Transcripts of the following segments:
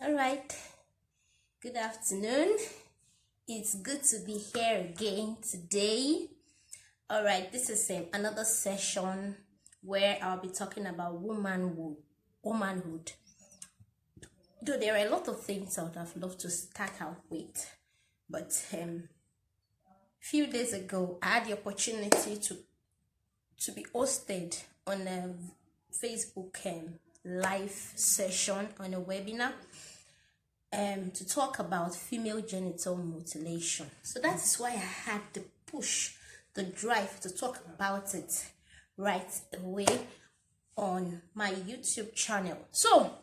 All right, good afternoon. It's good to be here again today. All right, this is another session where I'll be talking about womanhood. Though there are a lot of things I would have loved to start out with, but few days ago I had the opportunity to be hosted on a Facebook live session on a webinar to talk about female genital mutilation. So that is why I had to push the drive to talk about it right away on my YouTube channel. So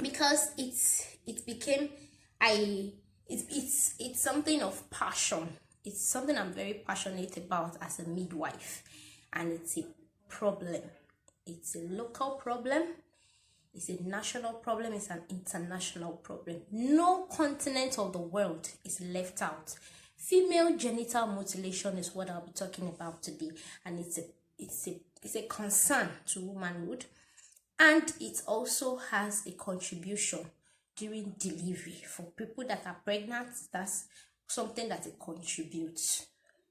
because it's something of passion. It's something I'm very passionate about as a midwife, and it's a problem. It's a local problem. It's a national problem. It's an international problem. No continent of the world is left out. Female genital mutilation is what I'll be talking about today, and it's a concern to womanhood, and it also has a contribution during delivery for people that are pregnant. That's something that it contributes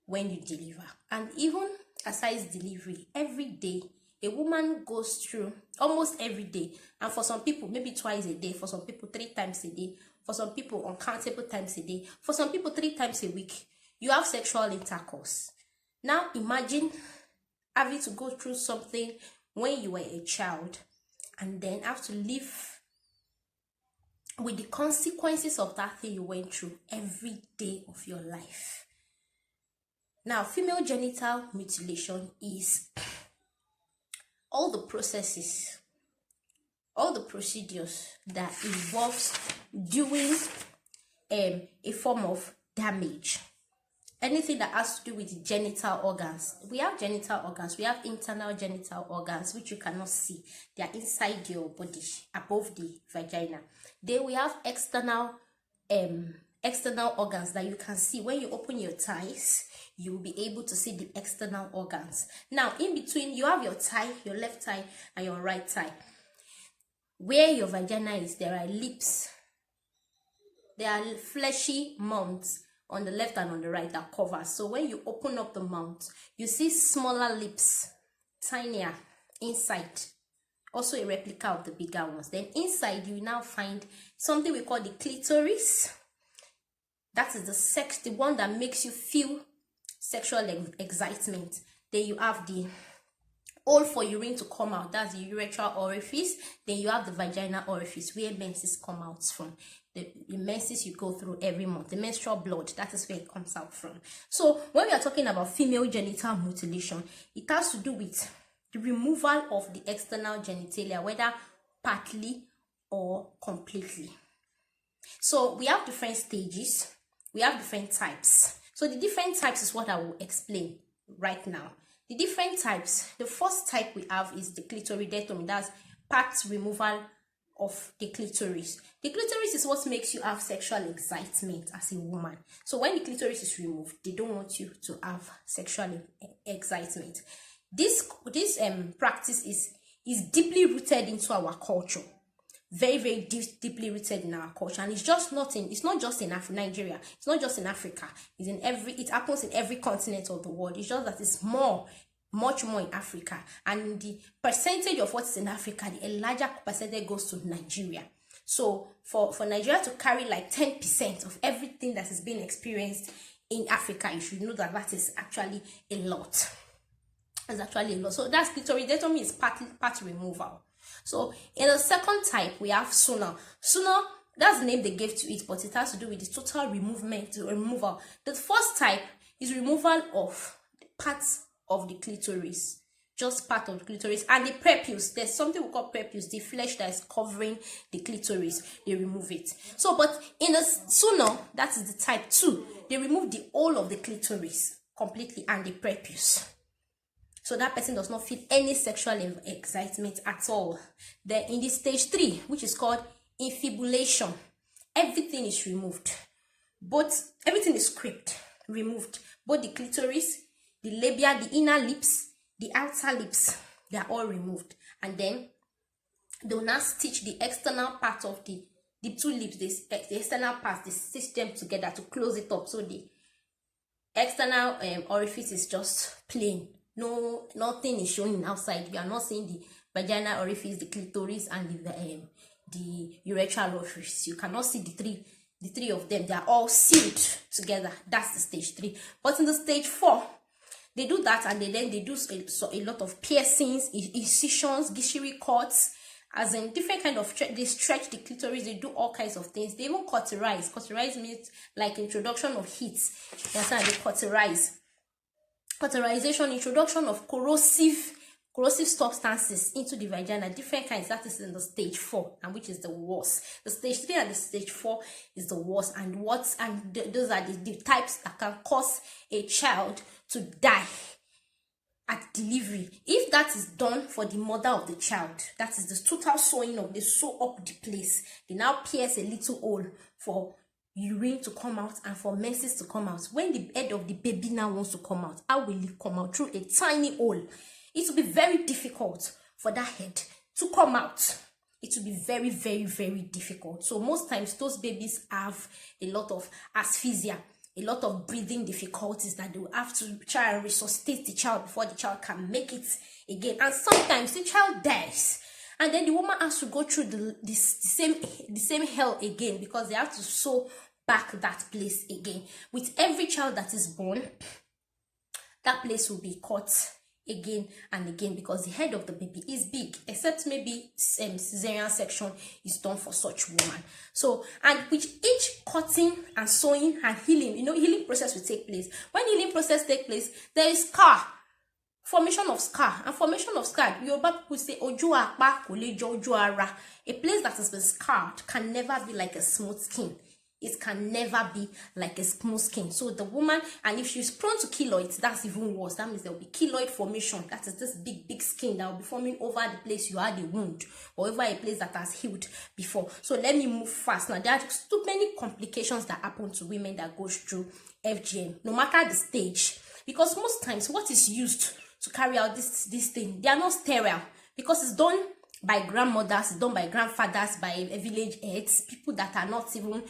when you deliver. And even aside delivery, every day a woman goes through, almost every day, and for some people maybe twice a day, for some people 3 times a day, for some people uncountable times a day, for some people 3 times a week, you have sexual intercourse. Now imagine having to go through something when you were a child and then have to live with the consequences of that thing you went through every day of your life. Now, female genital mutilation is all the processes, all the procedures that involves doing a form of damage. Anything that has to do with genital organs. We have genital organs. We have internal genital organs, which you cannot see. They are inside your body, above the vagina. Then we have external organs that you can see. When you open your thighs, you will be able to see the external organs. Now, in between, you have your thigh, your left thigh, and your right thigh. Where your vagina is, there are lips. There are fleshy mounts on the left and on the right that cover. So when you open up the mount, you see smaller lips, tinier inside. Also a replica of the bigger ones. Then inside, you now find something we call the clitoris. That is the one that makes you feel sexual excitement. Then you have the hole for urine to come out. That's the urethral orifice. Then you have the vaginal orifice where menses come out from. The menses you go through every month. The menstrual blood, that is where it comes out from. So when we are talking about female genital mutilation, it has to do with the removal of the external genitalia, whether partly or completely. So we have different stages. We have different types. So the different types is what I will explain right now. The different types. The first type we have is the clitoridectomy. That's part removal of the clitoris. The clitoris is what makes you have sexual excitement as a woman. So when the clitoris is removed, they don't want you to have sexual excitement. This practice is deeply rooted into our culture. Very, very deeply rooted in our culture, and it's not just in Nigeria, it's not just in Africa, it happens in every continent of the world. It's just that it's much more in Africa, and the percentage of what's in Africa, the larger percentage goes to Nigeria. So for Nigeria to carry like 10% of everything that is being experienced in Africa, you should know that is actually a lot. It's actually a lot. So that's clitoridectomy, is part removal. So in the second type, we have Suna. Suna, that's the name they gave to it, but it has to do with the total removal. The first type is removal of parts of the clitoris, just part of the clitoris, and the prepuce. There's something we call prepuce, the flesh that is covering the clitoris. They remove it. So, but in the Suna, that is the type 2, they remove the whole of the clitoris completely and the prepuce. So that person does not feel any sexual excitement at all. Then in the stage 3, which is called infibulation, everything is removed. Everything is scraped, removed. Both the clitoris, the labia, the inner lips, the outer lips, they are all removed. And then they will now stitch the external part of the the two lips, the external parts, they stitch them together to close it up. So the external orifice is just plain. No, nothing is showing outside. You are not seeing the vaginal orifice, the clitoris, and the urethral orifice. You cannot see the three of them. They are all sealed together. That's the stage 3. But in the stage 4, they do that, and then they do a lot of piercings, incisions, gishiri cuts, as in different kind of they stretch the clitoris. They do all kinds of things. They even cauterize. Cauterize means like introduction of heat. You understand? They cauterize. Cauterization, introduction of corrosive substances into the vagina, different kinds. That is in the stage 4, and which is the worst. The stage 3 and the stage 4 is the worst, and those are the types that can cause a child to die at delivery. If that is done for the mother of the child, that is the total sewing of, they sew up the place. They now pierce a little hole for urine to come out and for menses to come out. When the head of the baby now wants to come out, how will it come out? Through a tiny hole. It will be very difficult for that head to come out. It will be very, very, very difficult. So most times those babies have a lot of asphyxia, a lot of breathing difficulties, that they will have to try and resuscitate the child before the child can make it again. And sometimes the child dies, and then the woman has to go through the same hell again, because they have to sew back that place again. With every child that is born, that place will be cut again and again, because the head of the baby is big, except maybe cesarean section is done for such woman. So, and with each cutting and sewing and healing, healing process will take place. When healing process take place, there is scar, formation of scar. And formation of scar, Yoruba people say oju apa ko le jo oju ara. A place that has been scarred can never be like a smooth skin. It can never be like a smooth skin. So the woman, and if she's prone to keloids, that's even worse. That means there will be keloid formation. That is this big skin that will be forming over the place you had the wound, or over a place that has healed before. So let me move fast. Now, there are too many complications that happen to women that goes through FGM, no matter the stage. Because most times what is used to carry out this thing, they are not sterile, because it's done by grandmothers, it's done by grandfathers, by village heads, people that are not even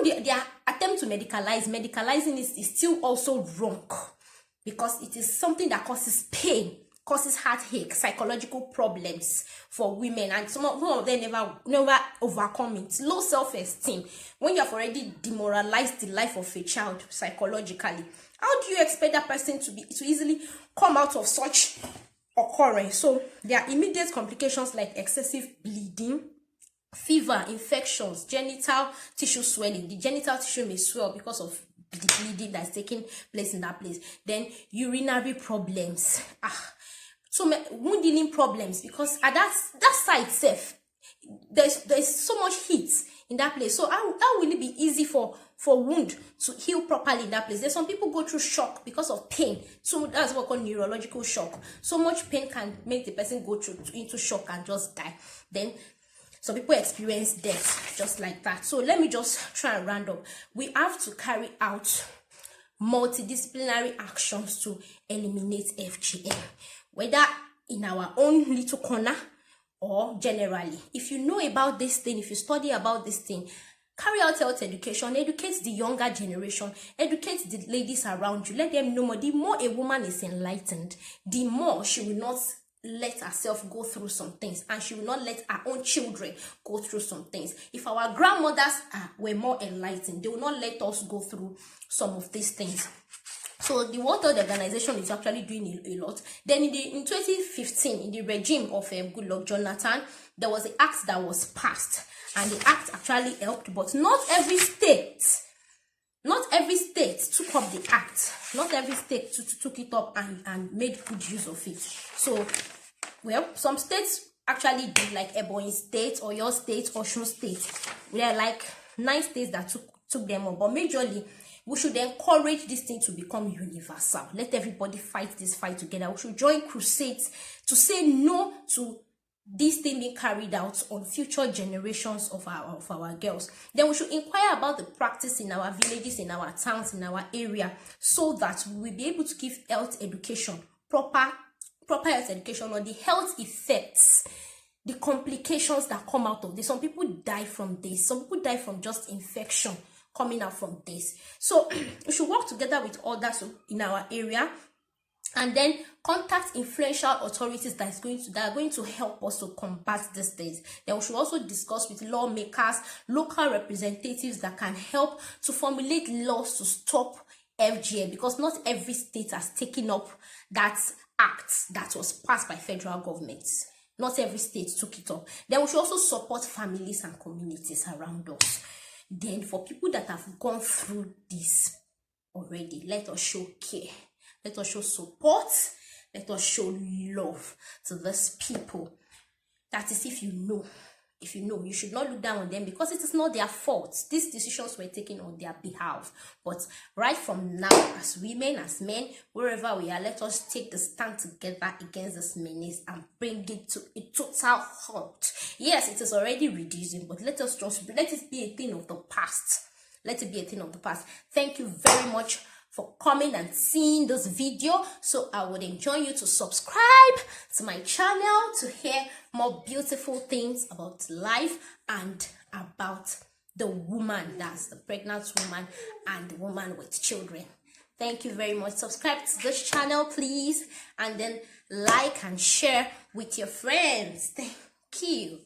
their attempt to medicalizing is still also wrong, because it is something that causes pain, causes heartache, psychological problems for women, and some of them never overcome it. Low self-esteem. When you have already demoralized the life of a child psychologically, how do you expect that person to easily come out of such occurrence? So there are immediate complications like excessive bleeding, fever, infections, genital tissue swelling. The genital tissue may swell because of the bleeding that's taking place in that place. Then urinary problems, so wound healing problems, because at that site itself, there's so much heat in that place. So how will it be easy for wound to heal properly in that place? There's some people go through shock because of pain. So that's what we call neurological shock. So much pain can make the person go into shock and just die. Then some people experience death just like that. So let me just try and round up. We have to carry out multidisciplinary actions to eliminate FGM, whether in our own little corner or generally. If you know about this thing, if you study about this thing, carry out health education, educate the younger generation, educate the ladies around you, let them know more. The more a woman is enlightened, the more she will not let herself go through some things, and she will not let her own children go through some things. If our grandmothers were more enlightened, they will not let us go through some of these things. So the World Health Organization is actually doing a lot. Then in 2015, in the regime of Goodluck Jonathan, there was an act that was passed, and the act actually helped, but not every state took up the act. Not every state took it up and made good use of it. So, well, some states actually did, like Ebonyi State, or your state, Osun State. We are like 9 states that took them up. But majorly, we should encourage this thing to become universal. Let everybody fight this fight together. We should join crusades to say no to this thing being carried out on future generations of our girls. Then we should inquire about the practice in our villages, in our towns, in our area, so that we will be able to give health education, proper health education on the health effects the complications that come out of this. Some people die from this. Some people die from just infection coming out from this. So we should work together with others in our area, and then contact influential authorities that are going to help us to combat these things. Then we should also discuss with lawmakers, local representatives that can help to formulate laws to stop FGM, because not every state has taken up that act that was passed by federal governments. Not every state took it up. Then we should also support families and communities around us. Then for people that have gone through this already, let us show care. Let us show support. Let us show love to these people. That is, if you know, you should not look down on them, because it is not their fault. These decisions were taken on their behalf. But right from now, as women, as men, wherever we are, let us take the stand together against this menace and bring it to a total halt. Yes, it is already reducing, but let it be a thing of the past. Let it be a thing of the past. Thank you very much for coming and seeing this video. So I would enjoin you to subscribe to my channel to hear more beautiful things about life and about the woman, that's the pregnant woman and the woman with children. Thank you very much. Subscribe to this channel, please, and then like and share with your friends. Thank you.